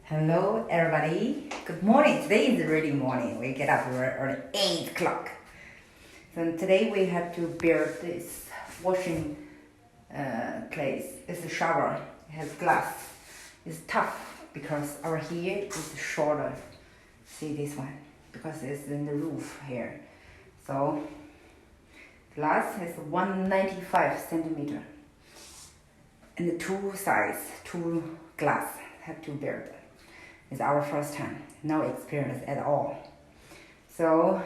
Hello everybody, good morning. Today is really morning. We get up early 8 o'clock. So today we have to build this washing place. It's a shower, it has glass. It's tough because our here is shorter. See this one? Because it's in the roof here. So glass is 195 centimeter. And the two sides, two glass have to build. It's our first time, no experience at all. So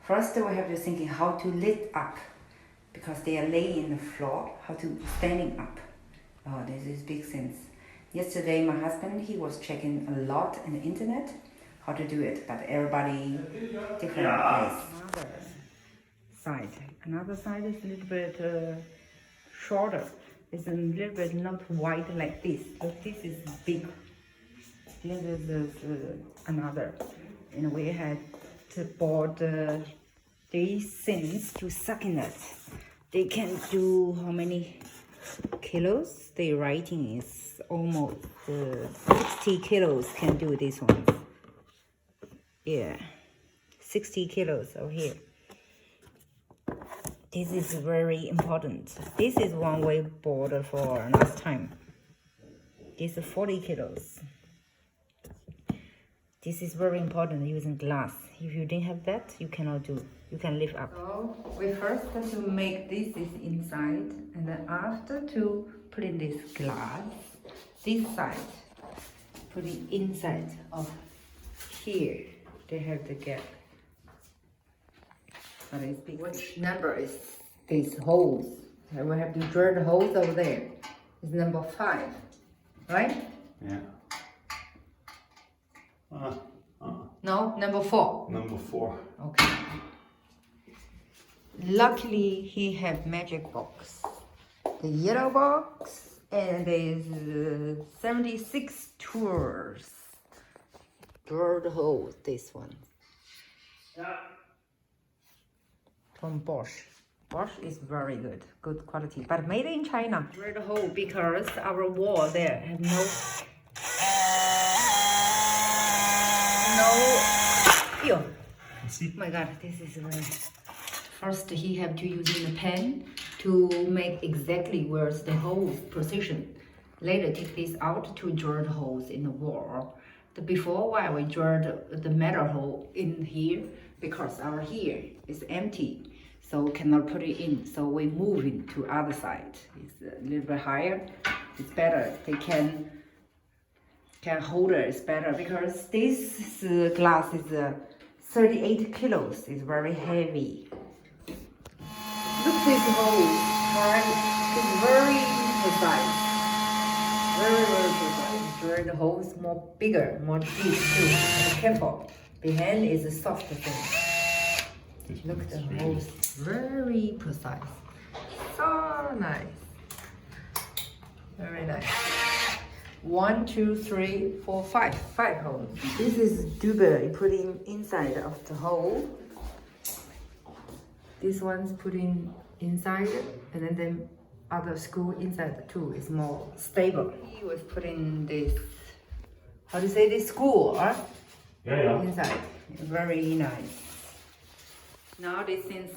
first we have to thinking how to lift up because they are laying in the floor, how to standing up. Oh, this is big sense. Yesterday my husband, he was checking a lot on the internet how to do it, but everybody different place. Another side is a little bit shorter. It's a little bit not wide like this. But this is big. This is another. And we had to bought these things to suck in it. They can do how many kilos? The writing is almost 60 kilos can do this one. Yeah, 60 kilos over here. This is very important. This is one we bought for last time. This is 40 kilos. This is very important using glass. If you didn't have that, you cannot do. You can lift up. So we first have to make this is inside, and then after to put in this glass, this side, put the inside of here. They have the gap. But it's big. Which number is these holes? And we have to drill the holes over there. It's number 5, right? Yeah. No, number 4. Number 4. Okay. Luckily, he had magic box. The yellow box, and there's 76 tours. Drilled hole, this one. Yeah. From Bosch. Bosch is very good quality, but made in China. Drilled hole because our wall there have no. Oh my god, this is very. First, he have to use in a pen to make exactly where's the hole's position. Later, take this out to drill the holes in the wall. Before, why we drilled the metal hole in here because our here is empty, so cannot put it in. So we move it to other side. It's a little bit higher. It's better. They can hold it. It's better because this glass is 38 kilos. It's very heavy. Look this hole, right? It's very precise. Very precise. Drill the holes more bigger, more deep too. Be careful. Behind is a soft thing. Look the holes, very precise. So nice. Very nice. 1, 2, 3, 4, 5. 5 holes. This is double. You put in inside of the hole. This one's put in inside, and then the other screw inside too is more stable. He was putting this. How do you say this screw? Huh? Yeah. Inside. Very nice. Now this is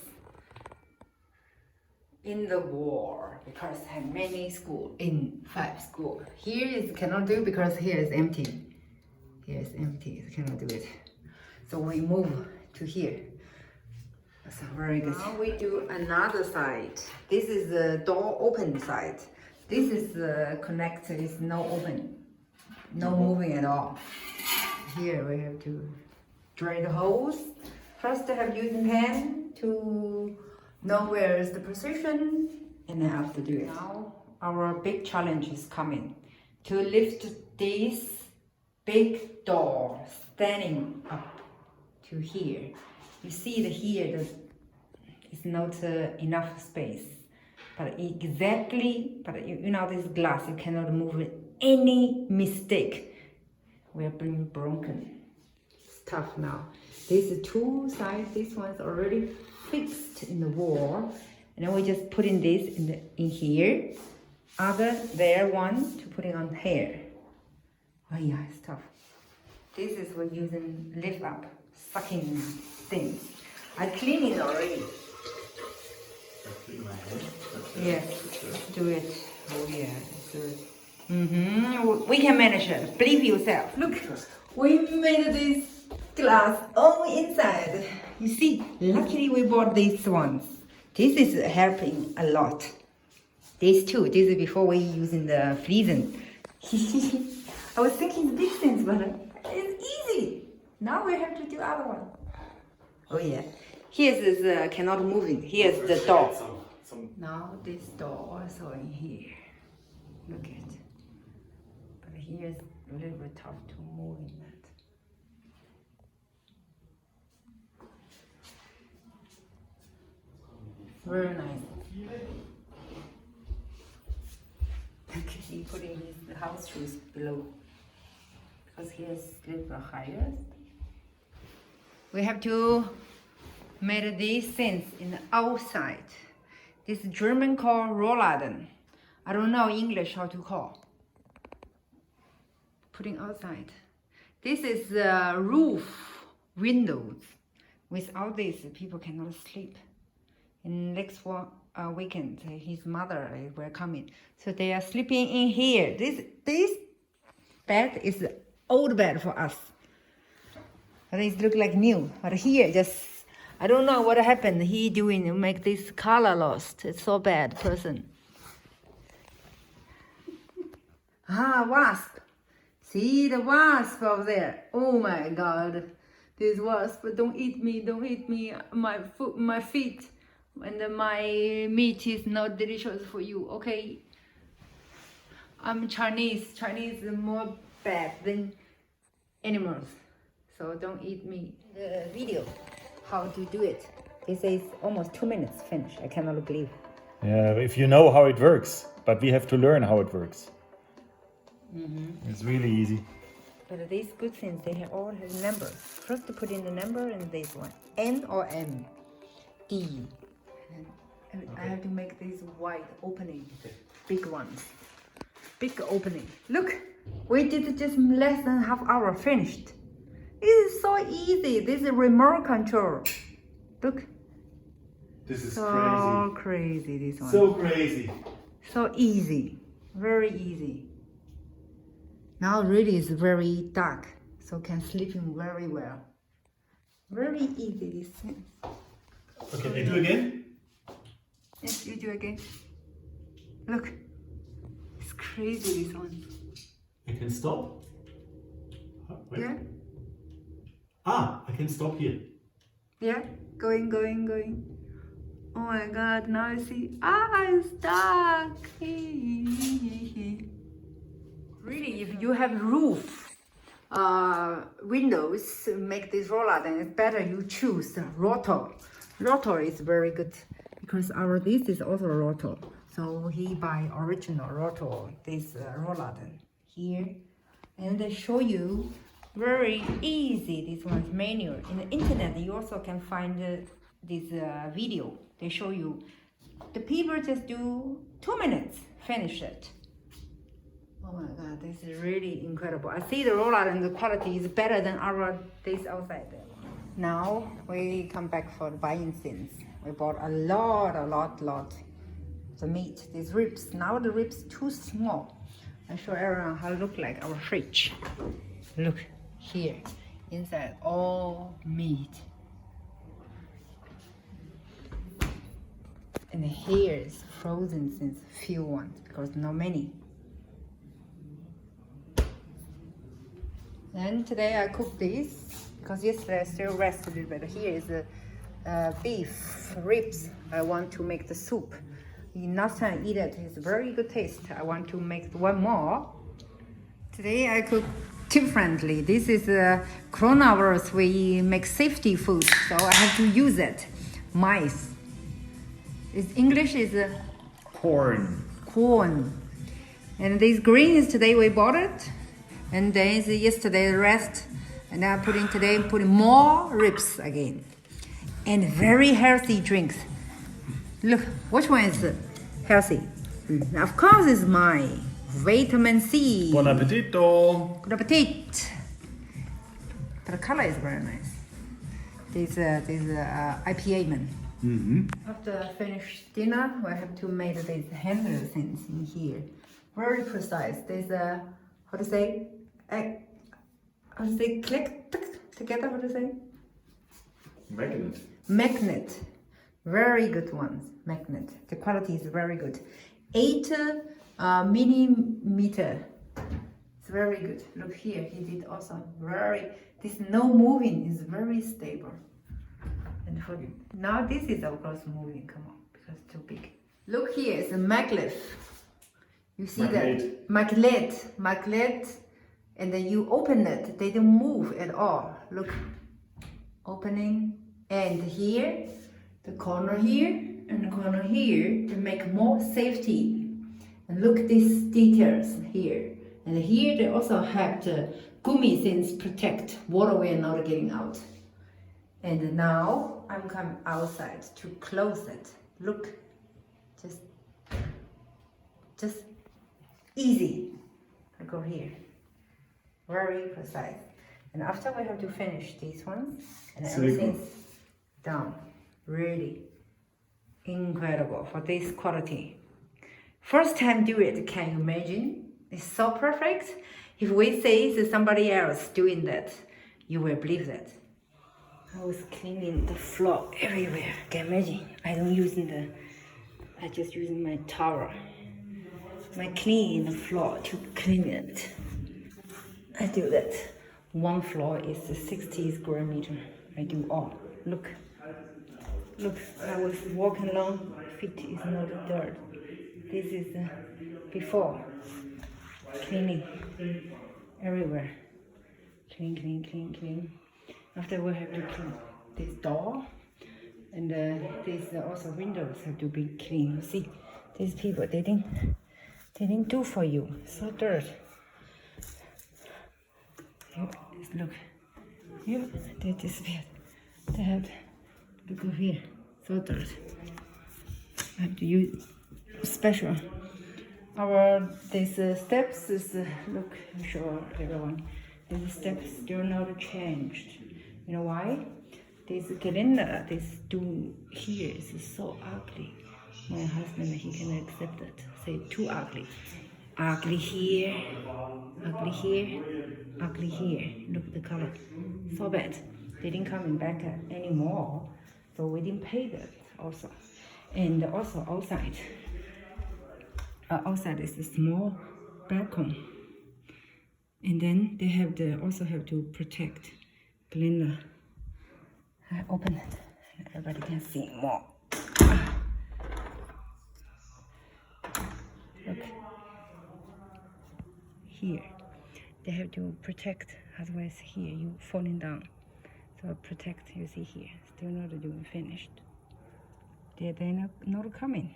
in the wall because I have many school in 5 school. Here is cannot do because here is empty. Here is empty, so cannot do it. So we move to here. That's very good. Now we do another side. This is the door open side. This is the connector is no open, no moving at all. Here we have to drill the holes. First I have using pen to know where is the position, and then after do it. Now our big challenge is coming to lift this big door standing up to here. You see the here is not enough space, but exactly. But you know this glass you cannot move it. Any mistake, we are being broken. It's tough now. These 2 sides. This one's already fixed in the wall, and then we just put in this in here. Other there one to put it on here. Oh yeah, it's tough. This is we're using lift up, sucking things. I clean it already. Yes, do it. Oh yeah, do it. We can manage it. Believe yourself. Look, we made this glass all inside. You see, luckily we bought these ones. This is helping a lot. These two, this is before we using the freezing. I was thinking big things, but it's easy. Now we have to do other one. Oh yeah. Here's this cannot moving. Here's the door. Now this door also in here. Look at. But here's a little bit tough to move in that. Very nice. He putting his house shoes below because here's a little bit higher. We have to make these things in the outside. This German called Rollladen. I don't know English how to call. Putting outside. This is the roof windows. Without this, people cannot sleep. In next weekend, his mother will come in. So they are sleeping in here. This bed is the old bed for us. But it look like new. But here, just I don't know what happened. He doing to make this color lost. It's so bad person. Wasp. See the wasp over there. Oh my God. This wasp, don't eat me, don't eat me. My foot, my feet. And my meat is not delicious for you, okay? I'm Chinese. Chinese is more bad than animals. So don't eat me. Video, how to do it. This is almost 2 minutes finished. I cannot believe. Yeah, if you know how it works, but we have to learn how it works. It's really easy. But these good things, they all have numbers. First to put in the number and this one. N or M. D. And I have to make these wide opening. Big ones. Big opening. Look, we did just less than half hour finished. It is so easy. This is remote control. Look. This is so crazy, this one. So crazy. So easy. Very easy. Now really it's very dark. So can sleeping very well. Very easy, this thing. Okay, do again. Yes, you do again. Look. It's crazy, this one. I can stop. Wait. Yeah? I can stop here. Yeah? Going. Oh my God, now I see. It's dark. Really, if you have roof, windows, make this roller, then it's better you choose rotor. Rotor is very good because this is also rotor. So he buy original rotor, this roller here. And they show you very easy, this one's manual. In the internet, you also can find this video. They show you. The people just do 2 minutes, finish it. Oh my God, this is really incredible. I see the roller and the quality is better than this outside. Now we come back for the buying things. We bought a lot. The meat, these ribs. Now the ribs too small. I show everyone how it look like our fridge. Look here, inside all meat. And here is frozen since few ones because not many. And today I cooked this because yesterday I still rest a little bit. Here is the beef ribs. I want to make the soup. Last time I eat it, it's very good taste. I want to make one more. Today I cook differently. This is coronavirus. We make safety food, so I have to use it. Mice. Its English is Corn. And these greens today we bought it. And then yesterday the rest, and now putting more ribs again, and very healthy drinks. Look, which one is healthy? Of course, it's mine. Vitamin C. Buon appetito! Good appetite. But the color is very nice. This IPA man. After finish dinner, we have to make these handle things in here. Very precise. There's a how to say click together. How to say? Magnet. Magnet. Very good ones. Magnet. The quality is very good. 8 millimeter. It's very good. Look here. He did also very. This no moving is very stable. And for now, this is of course moving. Come on, because it's too big. Look here. It's a maglev. You see that magnet, and then you open it. They don't move at all. Look, opening, and here, the corner here, and the corner here to make more safety. And look these details here. And here they also have the gummy things protect water we are not getting out. And now I'm coming outside to close it. Look, just easy. Look over here. Very precise. And after we have to finish these ones, and everything's done. Really incredible for this quality. First time do it, can you imagine? It's so perfect. If we say it's somebody else doing that, you will believe that. I was cleaning the floor everywhere. Can you imagine? I just using my towel. I clean the floor to clean it. I do that. One floor is 60 square meter. I do all. Look, I was walking along, feet is not dirt. This is before. Cleaning everywhere. Clean. After we have to clean this door. And these also windows have to be clean. See, these people, they didn't do for you. So dirt. Look, here they disappeared. They had look over here, so dirt. I have to use special. These steps is look. I'm sure everyone. These steps still not changed. You know why? This calendar, this do here is so ugly. My husband, he can accept it. Say too ugly. Ugly here, ugly here, ugly here. Look at the color. So bad. They didn't come back anymore. So we didn't pay that also. And also outside. Outside is a small balcony. And then they also have to protect Glenda. I open it. Everybody can see more. Look. Here. They have to protect, otherwise here you falling down. So protect, you see here. Still not doing finished. They're not coming.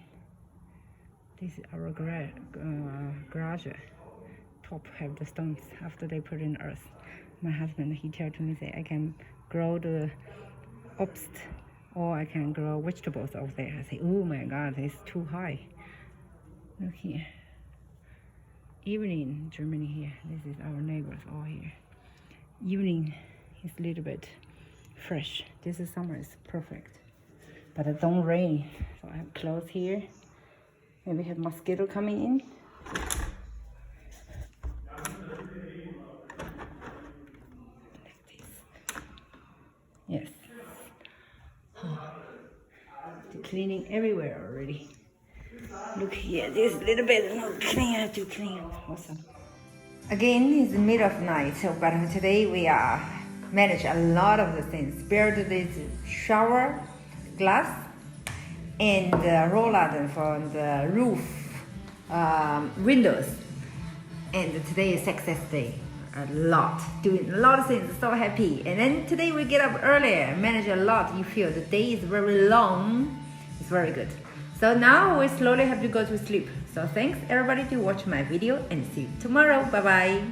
This is our garage. Top have the stones after they put in earth. My husband, he told me, say, I can grow the obst or I can grow vegetables over there. I say, oh my God, it's too high. Look here. Evening, Germany here. This is our neighbors all here. Evening is a little bit fresh. This is summer is perfect. But it don't rain. So I have clothes here. Maybe have mosquito coming in. Like this. Yes. The cleaning everywhere already. Look here, this little bit more clean. I have to clean. Awesome. Again, it's the middle of night, but today we manage a lot of the things. Build this shower glass and roller for the roof windows. And today is success day. Doing a lot of things, so happy. And then today we get up earlier, manage a lot. You feel the day is very long. It's very good. So now we slowly have to go to sleep. So thanks everybody to watch my video and see you tomorrow. Bye bye.